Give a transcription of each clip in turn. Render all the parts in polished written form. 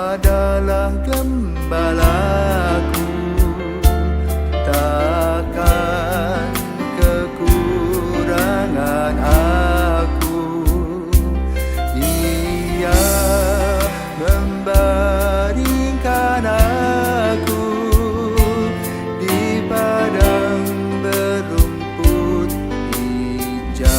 adalah gembalaku, takkan kekurangan aku. Dia membaringkan aku di padang berumput hijau.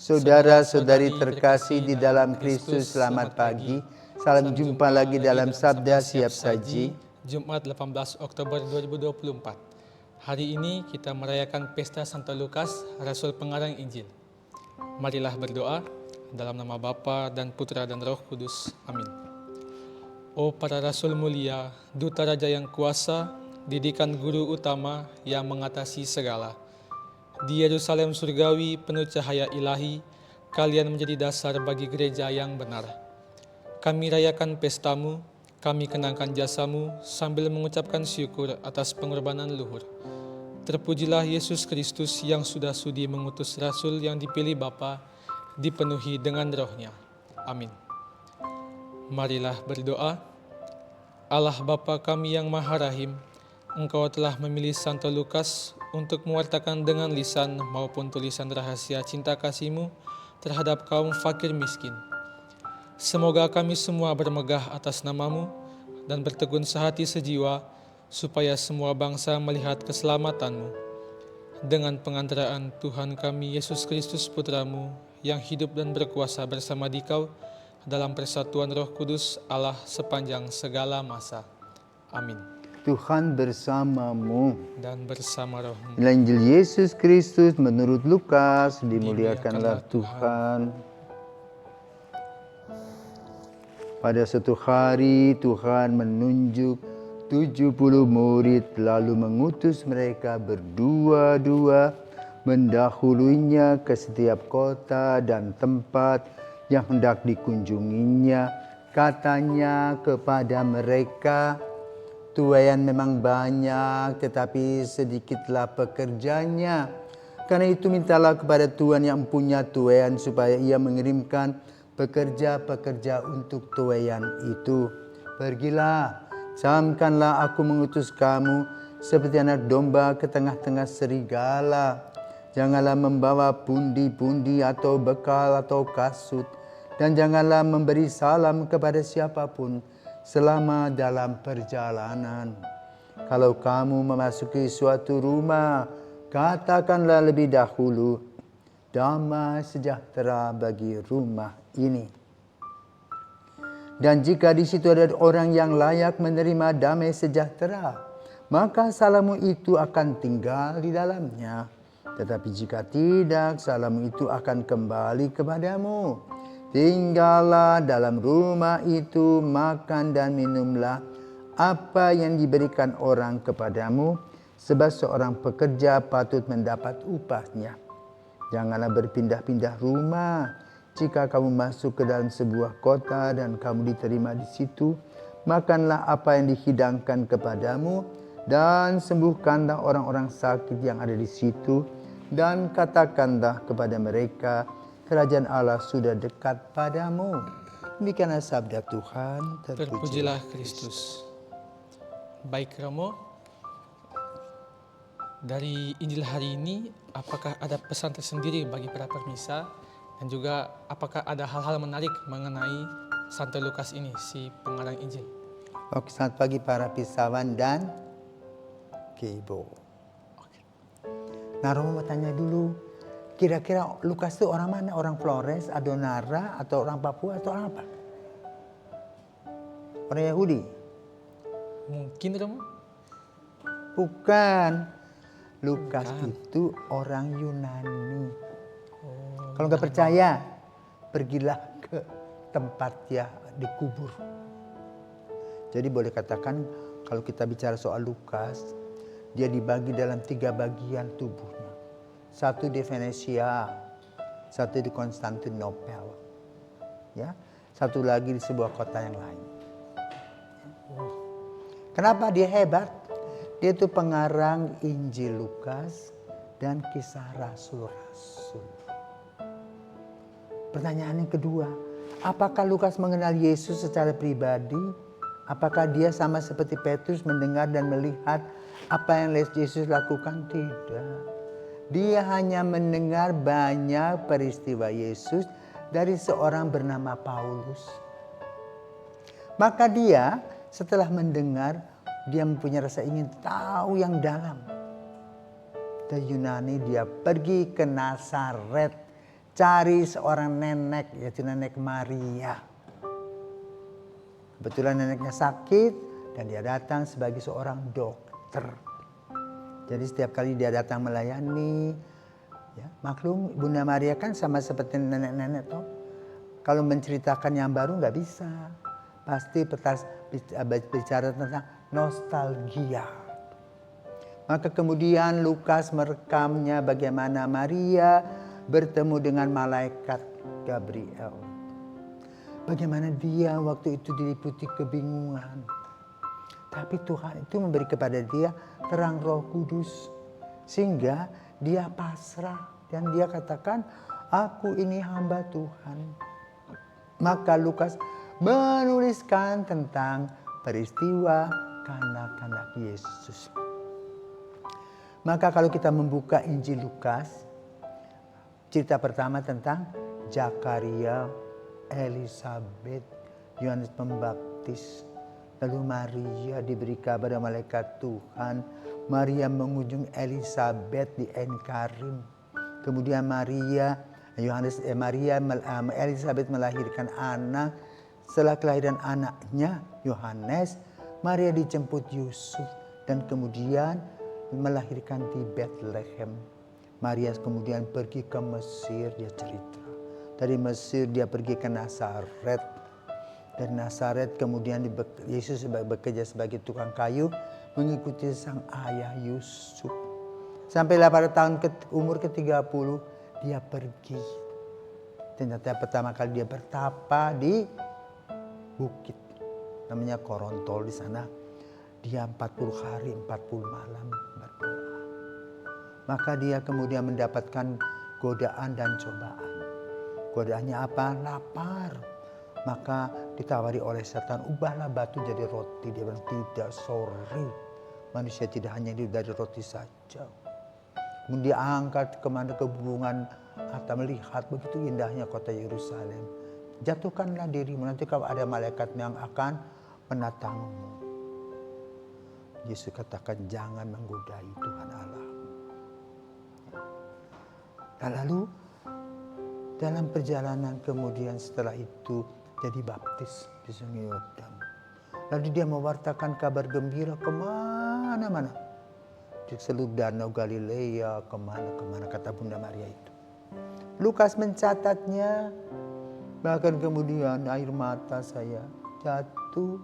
Saudara-saudari terkasih di dalam Kristus, selamat pagi. Salam jumpa lagi dalam Sabda Siap Saji. Jumat 18 Oktober 2024. Hari ini kita merayakan Pesta Santo Lukas, Rasul Pengarang Injil. Marilah berdoa dalam nama Bapa dan Putra dan Roh Kudus. Amin. Oh para Rasul mulia, Duta Raja yang kuasa, didikan guru utama yang mengatasi segala. Di Yerusalem surgawi penuh cahaya ilahi, kalian menjadi dasar bagi gereja yang benar. Kami rayakan pestamu, kami kenangkan jasamu sambil mengucapkan syukur atas pengorbanan luhur. Terpujilah Yesus Kristus yang sudah sudi mengutus Rasul yang dipilih Bapa, dipenuhi dengan rohnya. Amin. Marilah berdoa. Allah Bapa kami yang Maha Rahim, Engkau telah memilih Santo Lukas untuk mewartakan dengan lisan maupun tulisan rahasia cinta kasih-Mu terhadap kaum fakir miskin. Semoga kami semua bermegah atas nama-Mu dan bertegun sehati sejiwa, supaya semua bangsa melihat keselamatan-Mu. Dengan pengantaraan Tuhan kami Yesus Kristus Putra-Mu, yang hidup dan berkuasa bersama Dikau, dalam persatuan Roh Kudus Allah sepanjang segala masa. Amin. Tuhan bersamamu. Dan bersama rohmu. Inilah Injil Yesus Kristus menurut Lukas, dimuliakanlah Tuhan. Pada suatu hari Tuhan menunjuk 70 murid lalu mengutus mereka berdua-dua mendahulunya ke setiap kota dan tempat yang hendak dikunjunginya. Katanya kepada mereka, tuaian memang banyak tetapi sedikitlah pekerjanya. Karena itu mintalah kepada Tuhan yang punya tuaian supaya ia mengirimkan pekerja-pekerja untuk tuaian itu. Pergilah, camkanlah aku mengutus kamu seperti anak domba ke tengah-tengah serigala. Janganlah membawa pundi-pundi atau bekal atau kasut, dan janganlah memberi salam kepada siapapun selama dalam perjalanan. Kalau kamu memasuki suatu rumah, katakanlah lebih dahulu, damai sejahtera bagi rumah ini. Dan jika di situ ada orang yang layak menerima damai sejahtera, maka salammu itu akan tinggal di dalamnya. Tetapi jika tidak, salammu itu akan kembali kepadamu. Tinggallah dalam rumah itu, makan dan minumlah apa yang diberikan orang kepadamu, sebab seorang pekerja patut mendapat upahnya. Janganlah berpindah-pindah rumah. Jika kamu masuk ke dalam sebuah kota dan kamu diterima di situ, makanlah apa yang dihidangkan kepadamu dan sembuhkanlah orang-orang sakit yang ada di situ, dan katakanlah kepada mereka, kerajaan Allah sudah dekat padamu. Demikianlah sabda Tuhan. Terpujilah Kristus. Baik Romo, dari Injil hari ini, apakah ada pesan tersendiri bagi para permisa? Dan juga apakah ada hal-hal menarik mengenai Santo Lukas ini, si pengarang Injil? Oke, selamat pagi para pisawan dan Ibu. Nah, Romo mau tanya dulu, kira-kira Lukas itu orang mana? Orang Flores, Adonara, atau orang Papua, atau orang apa? Orang Yahudi? Mungkin Romo? Bukan. Lukas itu orang Yunani. Kalau nggak percaya, pergilah ke tempat dia dikubur. Jadi boleh katakan kalau kita bicara soal Lukas, dia dibagi dalam 3 bagian tubuhnya. Satu di Venesia, satu di Konstantinopel, ya, satu lagi di sebuah kota yang lain. Kenapa dia hebat? Dia itu pengarang Injil Lukas dan kisah rasul-rasul. Pertanyaan yang kedua, Apakah Lukas mengenal Yesus secara pribadi? Apakah dia sama seperti Petrus mendengar dan melihat apa yang Yesus lakukan? Tidak. Dia hanya mendengar banyak peristiwa Yesus dari seorang bernama Paulus. Maka dia setelah mendengar, dia mempunyai rasa ingin tahu yang dalam. Dari Yunani dia pergi ke Nazaret, cari seorang nenek, yaitu nenek Maria. Kebetulan neneknya sakit dan dia datang sebagai seorang dokter. Jadi setiap kali dia datang melayani, ya, maklum Bunda Maria kan sama seperti nenek-nenek toh. Kalau menceritakan yang baru nggak bisa, pasti bicara tentang nostalgia. Maka kemudian Lukas merekamnya bagaimana Maria bertemu dengan malaikat Gabriel. Bagaimana dia waktu itu diliputi kebingungan. Tapi Tuhan itu memberi kepada dia terang Roh Kudus. Sehingga dia pasrah dan dia katakan, aku ini hamba Tuhan. Maka Lukas menuliskan tentang peristiwa kanak-kanak Yesus. Maka kalau kita membuka Injil Lukas, cerita pertama tentang Zakaria, Elisabet, Yohanes Pembaptis. Lalu Maria diberi kabar dari malaikat Tuhan. Maria mengunjungi Elisabet di Enkarim. Kemudian Elisabet melahirkan anak. Setelah kelahiran anaknya Yohanes, Maria dijemput Yusuf dan kemudian melahirkan di Bethlehem. Maria kemudian pergi ke Mesir, dia cerita. Dari Mesir dia pergi ke Nazaret. Dari Nazaret kemudian Yesus bekerja sebagai tukang kayu mengikuti sang ayah Yusuf. Sampailah pada umur ke-30 dia pergi. Ternyata pertama kali dia bertapa di bukit namanya Korontol di sana. Dia 40 hari 40 malam berdoa. Maka dia kemudian mendapatkan godaan dan cobaan. Godaannya apa? Lapar. Maka ditawari oleh setan, ubahlah batu jadi roti. Dia bilang, tidak, sorry. Manusia tidak hanya hidup dari roti saja. Kemudian dia angkat kemana kebungan atau melihat begitu indahnya kota Yerusalem. Jatuhkanlah dirimu, nanti kalau ada malaikat yang akan menatangmu. Yesus katakan jangan menggodai Tuhan Allah. Dan lalu dalam perjalanan kemudian setelah itu dia dibaptis di Sungai Yordan. Lalu dia mewartakan kabar gembira kemana-mana. Di seluruh danau Galilea, kemana-kemana kata Bunda Maria itu. Lukas mencatatnya, bahkan kemudian air mata saya jatuh.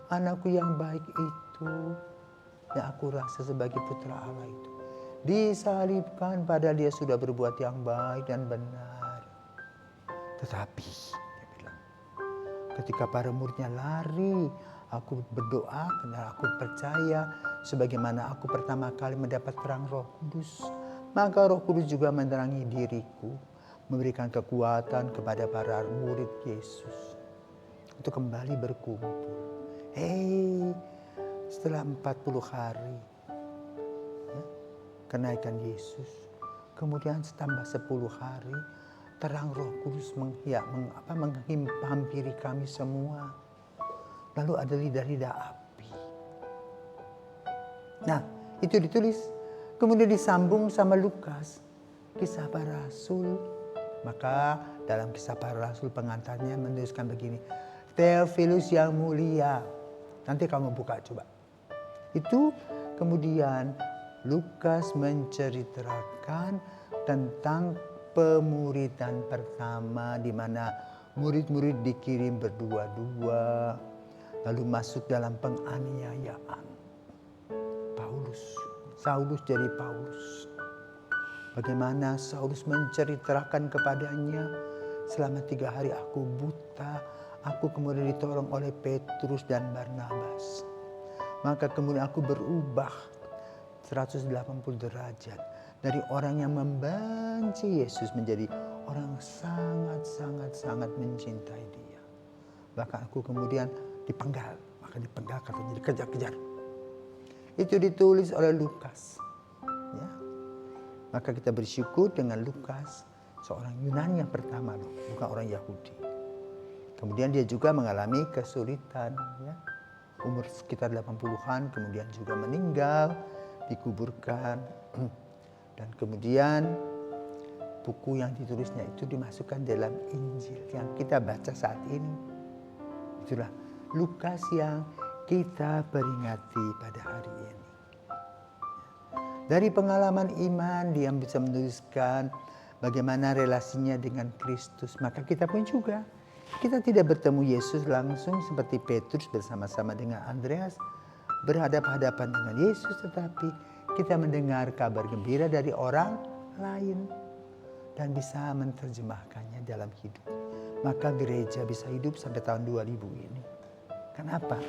Anakku yang baik itu, yang aku rasa sebagai putra Allah itu, disalibkan padahal dia sudah berbuat yang baik dan benar. Tetapi dia bilang, ketika para muridnya lari, aku berdoa karena aku percaya sebagaimana aku pertama kali mendapat terang Roh Kudus, maka Roh Kudus juga menerangi diriku, memberikan kekuatan kepada para murid Yesus untuk kembali berkumpul. Setelah 40 hari ya, kenaikan Yesus, kemudian tambah 10 hari, terang Roh Kudus menghampiri kami semua. Lalu ada lidah-lidah api. Nah, itu ditulis. Kemudian disambung sama Lukas, Kisah Para Rasul. Maka dalam Kisah Para Rasul pengantarnya menuliskan begini, Theophilus yang mulia. Nanti kamu buka coba. Itu kemudian Lukas menceritakan tentang pemuridan pertama di mana murid-murid dikirim berdua-dua lalu masuk dalam penganiayaan. Saulus jadi Paulus. Bagaimana Saulus menceritakan kepadanya, selama 3 hari aku buta, aku kemudian ditolong oleh Petrus dan Barnabas. Maka kemudian aku berubah 180 derajat. Dari orang yang membenci Yesus menjadi orang sangat mencintai dia. Bahkan aku kemudian dipenggal, maka dipenggal katanya dikejar-kejar. Itu ditulis oleh Lukas. Ya. Maka kita bersyukur dengan Lukas, seorang Yunani yang pertama loh, bukan orang Yahudi. Kemudian dia juga mengalami kesulitan, ya. Umur sekitar 80-an, kemudian juga meninggal, dikuburkan. Dan kemudian buku yang ditulisnya itu dimasukkan dalam Injil yang kita baca saat ini. Itulah Lukas yang kita peringati pada hari ini. Dari pengalaman iman dia bisa menuliskan bagaimana relasinya dengan Kristus. Maka kita pun juga, kita tidak bertemu Yesus langsung seperti Petrus bersama-sama dengan Andreas berhadapan-hadapan dengan Yesus, tetapi kita mendengar kabar gembira dari orang lain dan bisa menerjemahkannya dalam hidup. Maka gereja bisa hidup sampai tahun 2000 ini. Kenapa?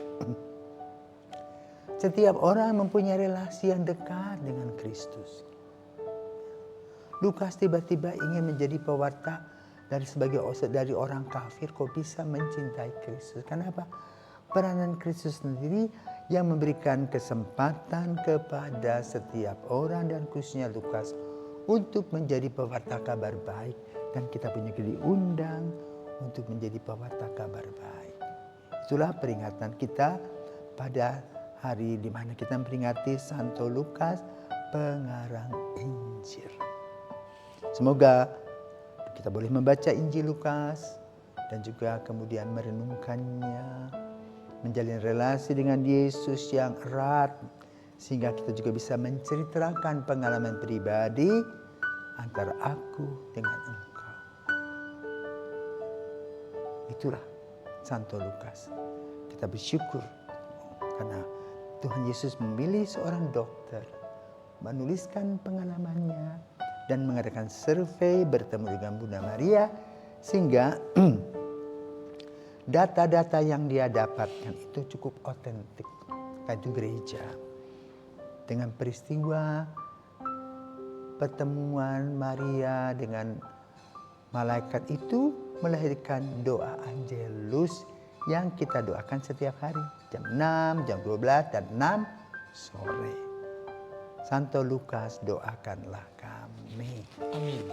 Setiap orang mempunyai relasi yang dekat dengan Kristus. Lukas tiba-tiba ingin menjadi pewarta dari orang kafir, kok bisa mencintai Kristus. Kenapa? Peranan Kristus sendiri yang memberikan kesempatan kepada setiap orang dan khususnya Lukas untuk menjadi pewarta kabar baik. Dan kita punya diundang untuk menjadi pewarta kabar baik. Itulah peringatan kita pada hari di mana kita memperingati Santo Lukas, pengarang Injil. Semoga kita boleh membaca Injil Lukas dan juga kemudian merenungkannya, menjalin relasi dengan Yesus yang erat, sehingga kita juga bisa menceritakan pengalaman pribadi antara aku dengan engkau. Itulah Santo Lukas. Kita bersyukur karena Tuhan Yesus memilih seorang dokter, menuliskan pengalamannya, dan mengadakan survei bertemu dengan Bunda Maria, sehingga data-data yang dia dapatkan itu cukup otentik. Itu gereja. Dengan peristiwa pertemuan Maria dengan malaikat itu melahirkan doa Angelus yang kita doakan setiap hari. Jam 6, jam 12, dan 6 sore. Santo Lukas, doakanlah kami. Amin.